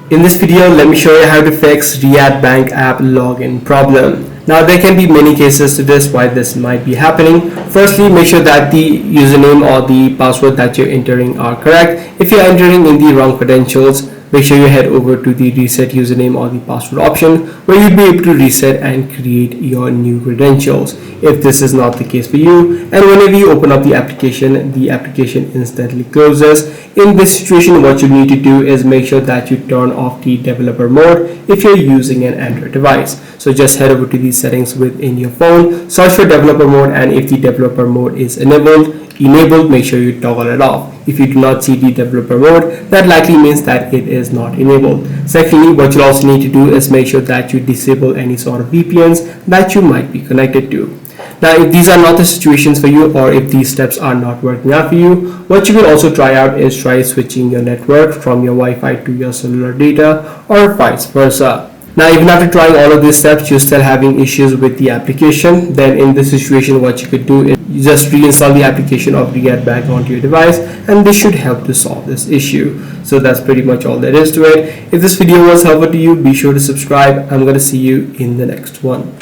In this video, let me show you how to fix Riyad Bank app login problem. Now, there can be many cases to this why this might be happening. Firstly, make sure that the username or the password that you're entering are correct. If you're entering in the wrong credentials, make sure you head over to the reset username or the password option, where you'll be able to reset and create your new credentials if this is not the case for you. And whenever you open up the application instantly closes. In this situation, what you need to do is make sure that you turn off the developer mode if you're using an Android device. So just head over to the settings within your phone, search for developer mode, and if the developer mode is enabled, make sure you toggle it off. If you do not see the developer mode, that likely means that it is not enabled. Secondly, what you'll also need to do is make sure that you disable any sort of VPNs that you might be connected to. Now, if these are not the situations for you, or if these steps are not working out for you, what you can also try out is try switching your network from your Wi-Fi to your cellular data, or vice versa. Now, even after trying all of these steps, you're still having issues with the application, then in this situation, what you could do is you just reinstall the application of Riyad Bank onto your device, and this should help to solve this issue. So that's pretty much all there is to it. If this video was helpful to you, be sure to subscribe. I'm going to see you in the next one.